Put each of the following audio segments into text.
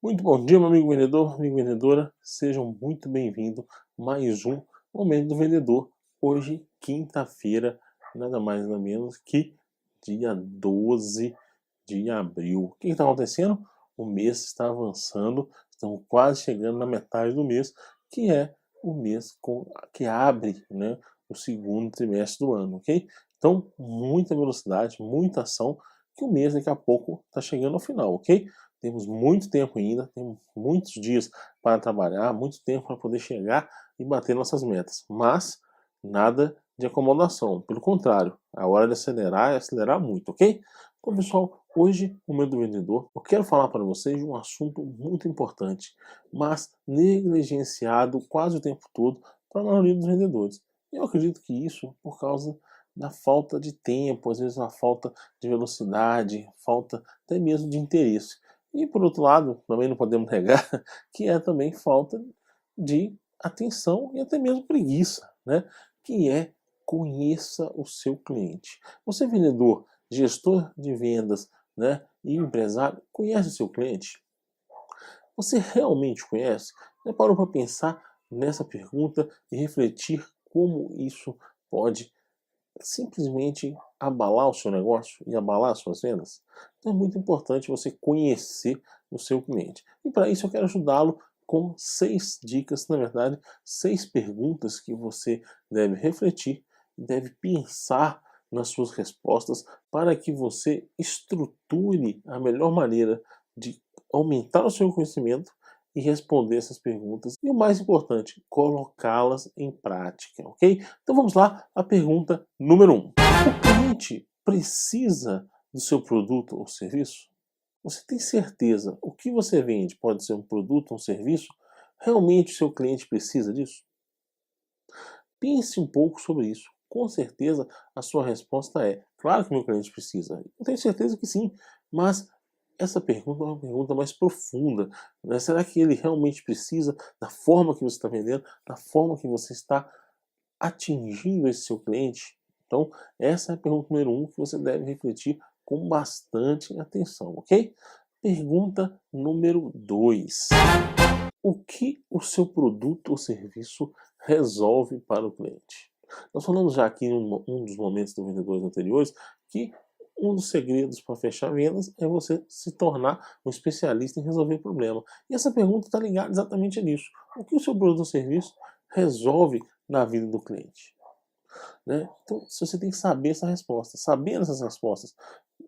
Muito bom dia, meu amigo vendedor, amiga vendedora. Sejam muito bem-vindos a mais um Momento do Vendedor. Hoje, quinta-feira, nada mais nada menos que dia 12 de abril. O que está acontecendo? O mês está avançando, estamos quase chegando na metade do mês, que é o mês que abre, né, o segundo trimestre do ano, ok? Então, muita velocidade, muita ação, que o mês daqui a pouco está chegando ao final, ok? Temos muito tempo ainda, temos muitos dias para trabalhar, muito tempo para poder chegar e bater nossas metas. Mas nada de acomodação. Pelo contrário, a hora de acelerar é acelerar muito, ok? Então, pessoal, hoje, no Momento do Vendedor, eu quero falar para vocês de um assunto muito importante, mas negligenciado quase o tempo todo para a maioria dos vendedores. Eu acredito que isso por causa da falta de tempo, às vezes a falta de velocidade, falta até mesmo de interesse. E por outro lado, também não podemos negar que é também falta de atenção e até mesmo preguiça, né? Que é conheça o seu cliente. Você vendedor, gestor de vendas, né, e empresário, conhece o seu cliente? Você realmente conhece? Já parou para pensar nessa pergunta e refletir como isso pode simplesmente abalar o seu negócio e abalar as suas vendas? Então é muito importante você conhecer o seu cliente. E para isso eu quero ajudá-lo com 6 dicas, na verdade, 6 perguntas que você deve refletir, deve pensar nas suas respostas para que você estruture a melhor maneira de aumentar o seu conhecimento e responder essas perguntas. E o mais importante, colocá-las em prática, ok? Então vamos lá, a pergunta número 1. O cliente precisa do seu produto ou serviço? Você tem certeza o que você vende pode ser um produto ou um serviço? Realmente o seu cliente precisa disso? Pense um pouco sobre isso. Com certeza a sua resposta é: claro que meu cliente precisa. Eu tenho certeza que sim, mas essa pergunta é uma pergunta mais profunda, né? Será que ele realmente precisa da forma que você está vendendo, da forma que você está atingindo esse seu cliente? Então, essa é a pergunta número 1 que você deve refletir com bastante atenção, ok? Pergunta número 2. O que o seu produto ou serviço resolve para o cliente? Nós falamos já aqui em um dos momentos do Vendedores anteriores que um dos segredos para fechar vendas é você se tornar um especialista em resolver problema. E essa pergunta está ligada exatamente nisso. O que o seu produto ou serviço resolve na vida do cliente? Né? Então, se você tem que saber essa resposta, sabendo essas respostas,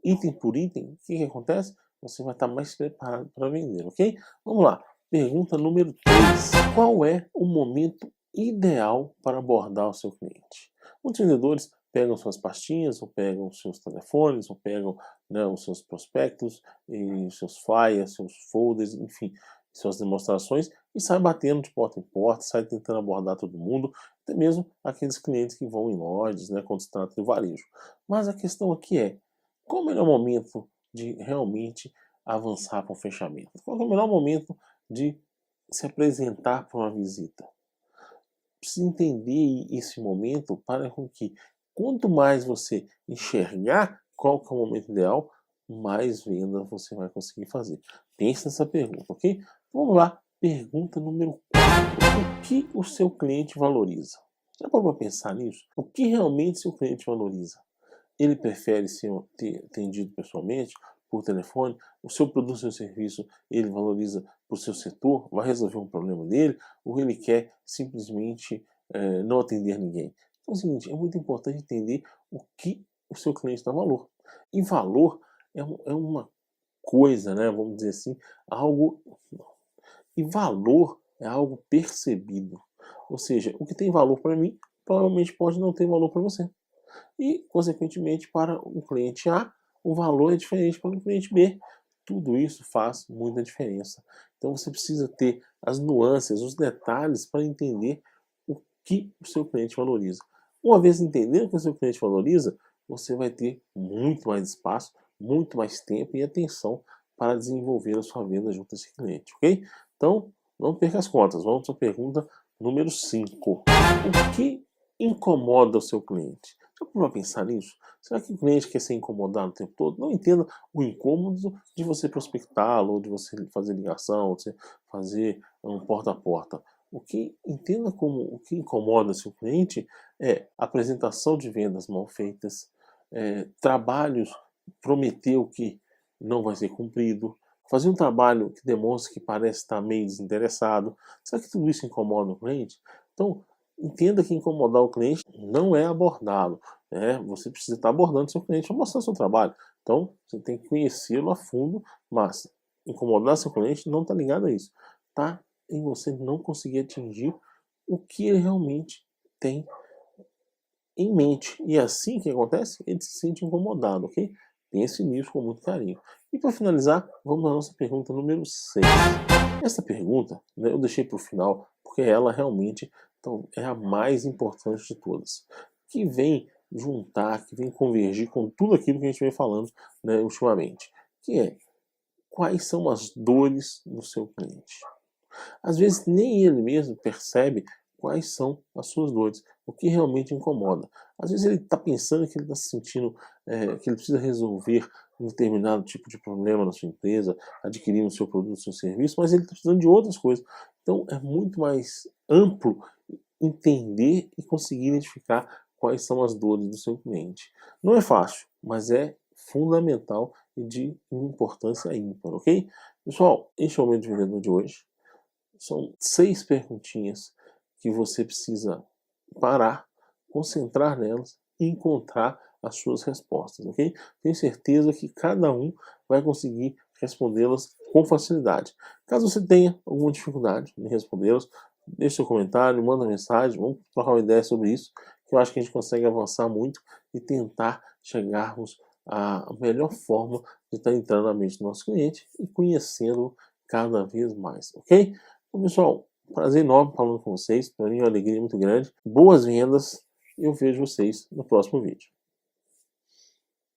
item por item, o que acontece? Você vai estar mais preparado para vender, ok? Vamos lá. Pergunta número 3. Qual é o momento ideal para abordar o seu cliente? Muitos vendedores pegam suas pastinhas, ou pegam seus telefones, ou pegam, né, os seus prospectos, e seus flyers, seus folders, enfim, suas demonstrações, e sai batendo de porta em porta, sai tentando abordar todo mundo, até mesmo aqueles clientes que vão em lojas, né, quando se trata de varejo. Mas a questão aqui é: qual o melhor momento de realmente avançar para o fechamento? Qual é o melhor momento de se apresentar para uma visita? Precisa entender esse momento para que, quanto mais você enxergar qual que é o momento ideal, mais venda você vai conseguir fazer. Pense nessa pergunta, ok? Vamos lá, pergunta número 4. O que o seu cliente valoriza? Já parou para pensar nisso? O que realmente seu cliente valoriza? Ele prefere ser atendido pessoalmente, por telefone? O seu produto, seu serviço, ele valoriza para o seu setor? Vai resolver um problema dele? Ou ele quer simplesmente não atender ninguém? Então é o seguinte, é muito importante entender o que o seu cliente dá valor. E valor é uma coisa, né, vamos dizer assim, algo... E valor é algo percebido. Ou seja, o que tem valor para mim, provavelmente pode não ter valor para você. E, consequentemente, para o cliente A, o valor é diferente para o cliente B. Tudo isso faz muita diferença. Então você precisa ter as nuances, os detalhes para entender o que o seu cliente valoriza. Uma vez entendendo o que o seu cliente valoriza, você vai ter muito mais espaço, muito mais tempo e atenção para desenvolver a sua venda junto a esse cliente, ok? Então, não perca as contas. Vamos para a pergunta número 5. O que incomoda o seu cliente? Já parou pra pensar nisso? Será que o cliente quer ser incomodado o tempo todo? Não entenda o incômodo de você prospectá-lo, ou de você fazer ligação, ou de você fazer um porta a porta. Entenda como o que incomoda seu cliente é apresentação de vendas mal feitas, trabalhos, prometer o que não vai ser cumprido, fazer um trabalho que demonstre que parece estar meio desinteressado. Será que tudo isso incomoda o cliente? Então, entenda que incomodar o cliente não é abordá-lo. Você precisa estar abordando seu cliente para mostrar seu trabalho. Então, você tem que conhecê-lo a fundo, mas incomodar seu cliente não está ligado a isso. Está em você não conseguir atingir o que ele realmente tem em mente. E assim que acontece, ele se sente incomodado, ok? Pense nisso com muito carinho. E para finalizar, vamos à nossa pergunta número 6. Essa pergunta, né, eu deixei para o final, porque ela realmente então, é a mais importante de todas. Que vem juntar, que vem convergir com tudo aquilo que a gente vem falando, né, ultimamente. Que é, quais são as dores do seu cliente? Às vezes nem ele mesmo percebe quais são as suas dores, o que realmente incomoda. Às vezes ele está pensando que ele está se sentindo, que ele precisa resolver um determinado tipo de problema na sua empresa, adquirindo o seu produto, o seu serviço, mas ele está precisando de outras coisas. Então é muito mais amplo entender e conseguir identificar quais são as dores do seu cliente. Não é fácil, mas é fundamental e de uma importância ímpar, ok? Pessoal, este é o Momento de Vendedor de hoje. São 6 perguntinhas que você precisa parar, concentrar nelas e encontrar as suas respostas, ok? Tenho certeza que cada um vai conseguir respondê-las com facilidade. Caso você tenha alguma dificuldade em respondê-las, deixe seu comentário, manda mensagem, vamos trocar uma ideia sobre isso, que eu acho que a gente consegue avançar muito e tentar chegarmos à melhor forma de estar entrando na mente do nosso cliente e conhecendo cada vez mais, ok? Então, pessoal, prazer enorme falando com vocês. Para mim é uma alegria muito grande. Boas vendas. Eu vejo vocês no próximo vídeo.